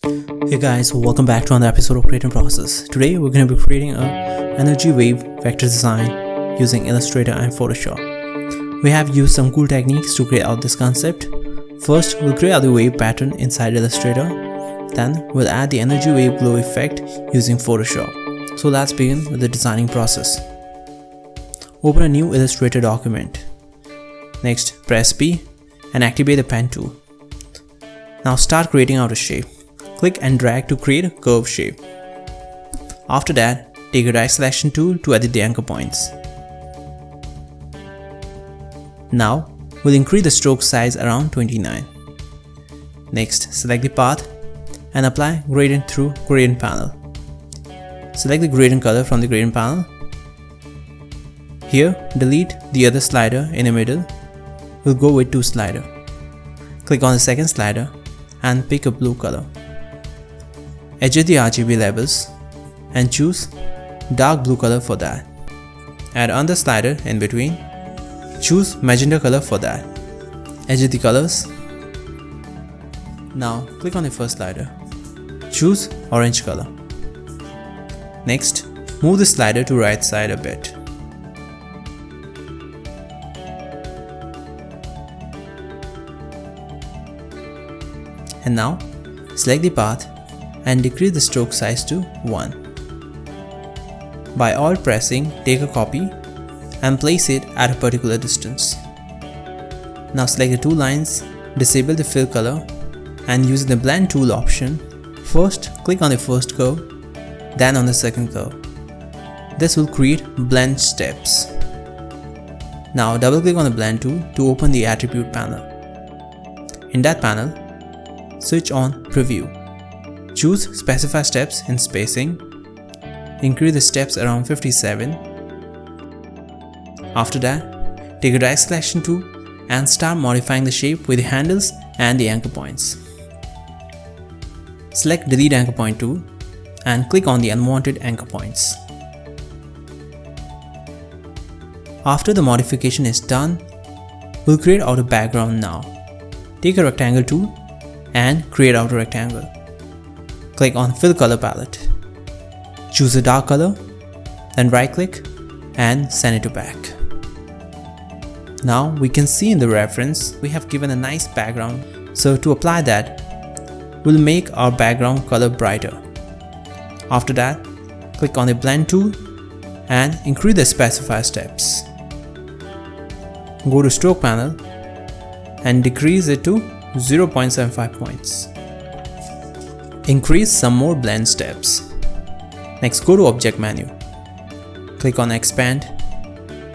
Hey guys, welcome back to another episode of Creatnprocess. Today we're going to be creating a energy wave vector design using Illustrator and Photoshop. We have used some cool techniques to create out this concept. First, we'll create out the wave pattern inside Illustrator. Then we'll add the energy wave glow effect using Photoshop. So let's begin with the designing process. Open a new Illustrator document. Next, press P and activate the pen tool. Now start creating out a shape. Click and drag to create a curve shape. After that, take a right selection tool to edit the anchor points. Now, we'll increase the stroke size around 29. Next, select the path and apply gradient through gradient panel. Select the gradient color from the gradient panel. Here, delete the other slider in the middle. We'll go with 2 slider. Click on the second slider and pick a blue color. Adjust the RGB levels and choose dark blue color for that. Add another slider in between. Choose magenta color for that. Adjust the colors. Now click on the first slider. Choose orange color. Next, move the slider to right side a bit. And now select the path and decrease the stroke size to 1. By alt pressing, take a copy and place it at a particular distance. Now select the 2 lines, disable the fill color and using the blend tool option, first click on the first curve, then on the second curve. This will create blend steps. Now double click on the blend tool to open the attribute panel. In that panel, switch on preview. Choose specify steps in spacing. Increase the steps around 57. After that, take a right selection tool and start modifying the shape with the handles and the anchor points. Select delete anchor point tool and click on the unwanted anchor points. After the modification is done, we'll create out a background now. Take a rectangle tool and create out a rectangle. Click on Fill Color Palette. Choose a dark color, then right click and send it to back. Now we can see in the reference we have given a nice background. So to apply that, we'll make our background color brighter. After that, click on the blend tool and increase the specify steps. Go to stroke panel and decrease it to 0.75 points. Increase some more blend steps. Next, go to object menu. Click on expand,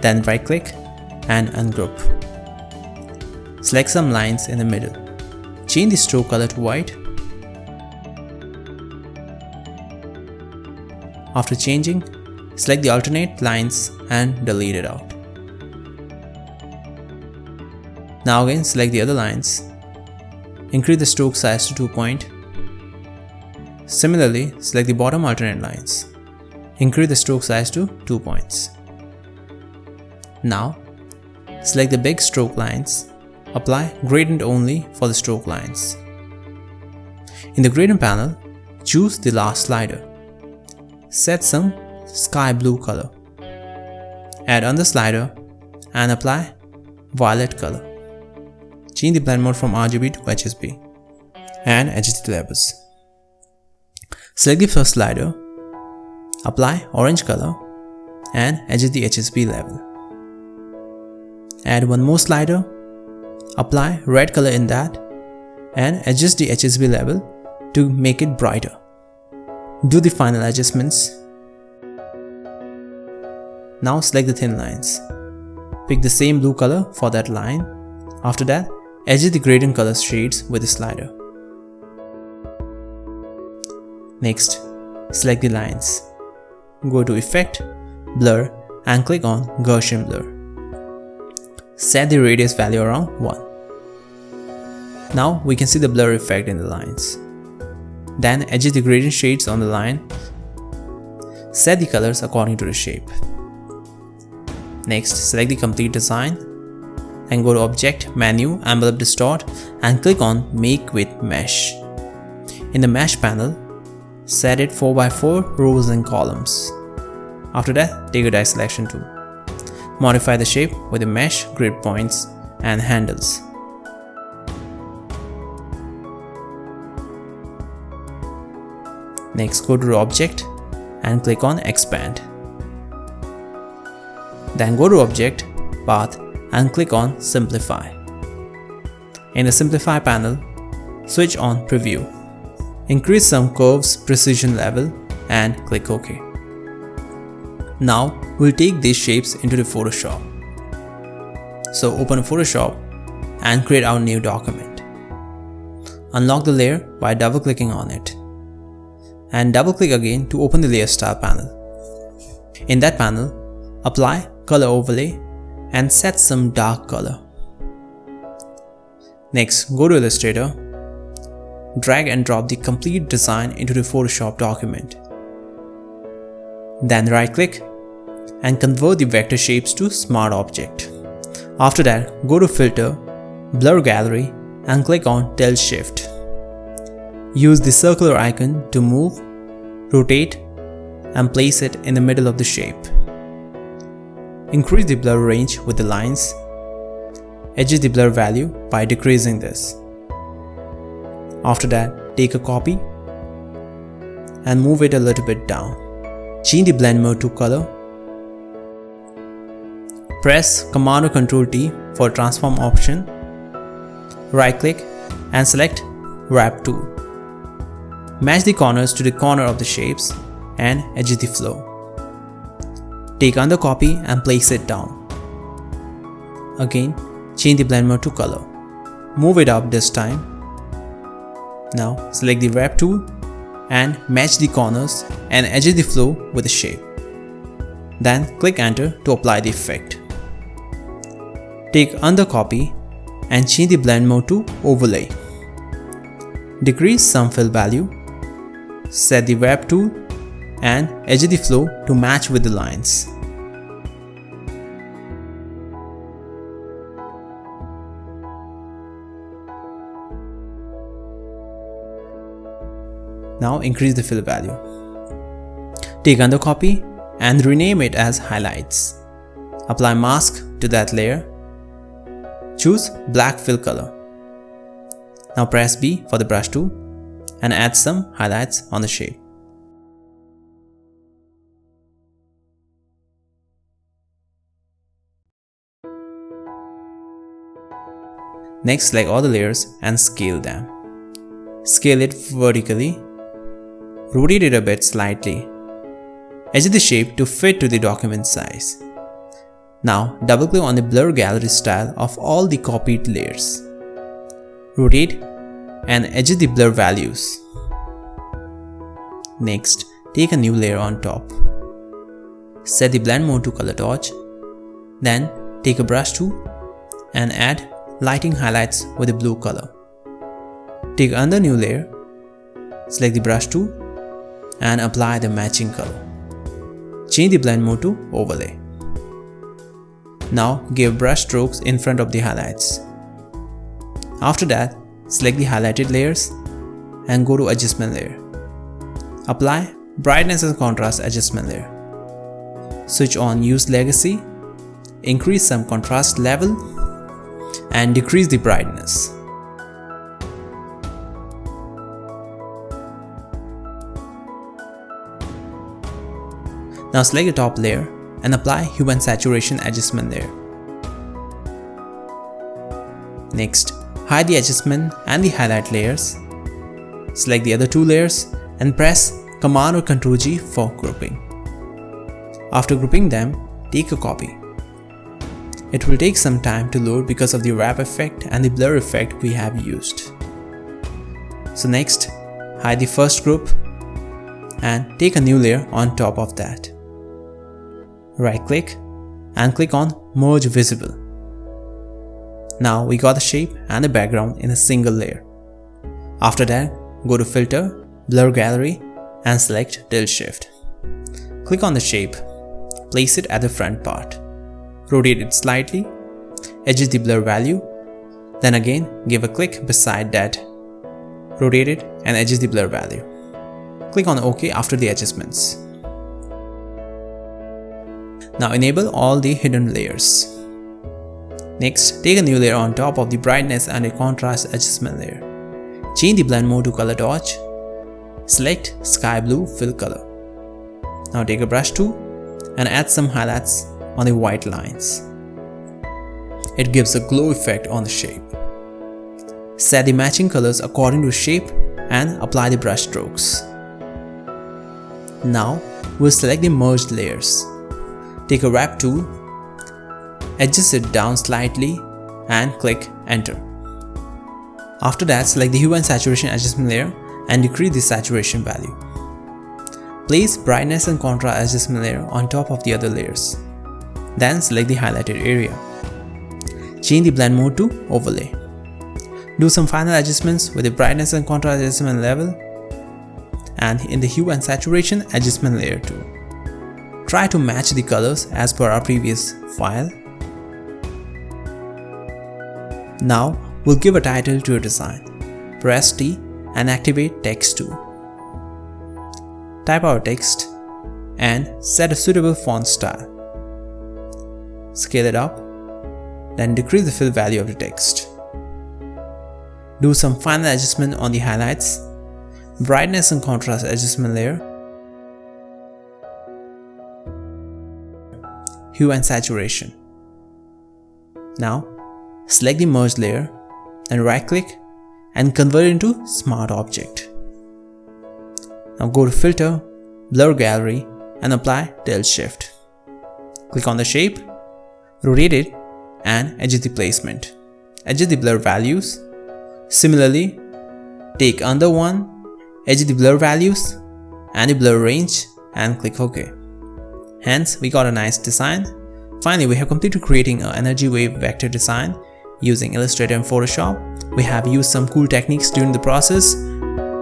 then right click and ungroup. Select some lines in the middle. Change the stroke color to white. After changing, select the alternate lines and delete it out. Now again select the other lines. Increase the stroke size to 2 point. Similarly, select the bottom alternate lines. Increase the stroke size to 2 points. Now, select the big stroke lines. Apply gradient only for the stroke lines. In the gradient panel, choose the last slider. Set some sky blue color. Add another slider and apply violet color. Change the blend mode from RGB to HSB and adjust the levels. Select the first slider, apply orange color and adjust the HSB level. Add one more slider, apply red color in that and adjust the HSB level to make it brighter. Do the final adjustments. Now select the thin lines. Pick the same blue color for that line. After that, adjust the gradient color shades with the slider. Next, select the lines. Go to Effect, Blur and click on Gaussian Blur. Set the radius value around 1. Now we can see the blur effect in the lines. Then adjust the gradient shades on the line. Set the colors according to the shape. Next, select the complete design and go to Object, Menu, Envelope Distort and click on Make with Mesh. In the mesh panel, set it 4x4 rows and columns. After that, take a die selection tool. Modify the shape with the mesh grid points and handles. Next, go to the object and click on Expand. Then go to Object, Path and click on Simplify. In the Simplify panel, switch on Preview. Increase some curves precision level and click OK. Now we'll take these shapes into the Photoshop. So open Photoshop and create our new document. Unlock the layer by double clicking on it. And double click again to open the layer style panel. In that panel, apply color overlay and set some dark color. Next, go to Illustrator, drag and drop the complete design into the Photoshop document. Then right click and convert the vector shapes to Smart Object. After that, go to Filter, Blur Gallery and click on Tilt Shift. Use the circular icon to move, rotate and place it in the middle of the shape. Increase the blur range with the lines. Adjust the blur value by decreasing this. After that, take a copy and move it a little bit down. Change the blend mode to color. Press Command or Ctrl T for transform option. Right click and select Wrap tool. Match the corners to the corner of the shapes and adjust the flow. Take another copy and place it down. Again, change the blend mode to color. Move it up this time. Now select the Wrap tool and match the corners and adjust the flow with the shape. Then click Enter to apply the effect. Take another copy and change the blend mode to Overlay. Decrease some fill value. Set the Wrap tool and adjust the flow to match with the lines. Now increase the fill value. Take another copy and rename it as Highlights. Apply mask to that layer. Choose black fill color. Now press B for the brush tool and add some highlights on the shape. Next, select all the layers and scale them. Scale it vertically. Rotate it a bit slightly. Adjust the shape to fit to the document size. Now double click on the blur gallery style of all the copied layers. Rotate and adjust the blur values. Next, take a new layer on top. Set the blend mode to color torch. Then take a brush tool and add lighting highlights with a blue color. Take another new layer, select the brush tool and apply the matching color. Change the blend mode to Overlay. Now give brush strokes in front of the highlights. After that, select the highlighted layers and go to Adjustment layer. Apply Brightness and Contrast Adjustment layer. Switch on Use Legacy, increase some contrast level and decrease the brightness. Now select the top layer and apply Hue and Saturation Adjustment layer. Next, hide the adjustment and the highlight layers. Select the other two layers and press Command or Ctrl G for grouping. After grouping them, take a copy. It will take some time to load because of the wrap effect and the blur effect we have used. So next, hide the first group and take a new layer on top of that. Right click and click on Merge Visible. Now we got the shape and the background in a single layer. After that, go to Filter, Blur Gallery and select Tilt Shift. Click on the shape, place it at the front part. Rotate it slightly, adjust the blur value, then again give a click beside that. Rotate it and adjust the blur value. Click on OK after the adjustments. Now enable all the hidden layers. Next, take a new layer on top of the brightness and a contrast adjustment layer. Change the blend mode to color dodge. Select sky blue fill color. Now take a brush tool and add some highlights on the white lines. It gives a glow effect on the shape. Set the matching colors according to shape and apply the brush strokes. Now we'll select the merged layers. Take a wrap tool, adjust it down slightly and click enter. After that, select the hue and saturation adjustment layer and decrease the saturation value. Place brightness and contrast adjustment layer on top of the other layers. Then select the highlighted area. Change the blend mode to overlay. Do some final adjustments with the brightness and contrast adjustment level and in the hue and saturation adjustment layer too. Try to match the colors as per our previous file. Now we'll give a title to your design. Press T and activate text tool. Type our text and set a suitable font style. Scale it up, then decrease the fill value of the text. Do some final adjustment on the highlights, brightness and contrast adjustment layer, hue and saturation. Now select the merge layer and right click and convert it into smart object. Now go to filter, blur gallery and apply tilt shift. Click on the shape, rotate it and adjust the placement. Adjust the blur values. Similarly, take under one, adjust the blur values and the blur range and click OK. Hence, we got a nice design. Finally, we have completed creating an energy wave vector design using Illustrator and Photoshop. We have used some cool techniques during the process.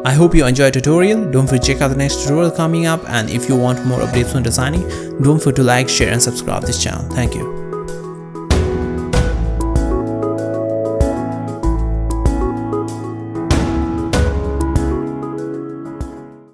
I hope you enjoyed the tutorial. Don't forget to check out the next tutorial coming up, and if you want more updates on designing, don't forget to like, share and subscribe this channel. Thank you.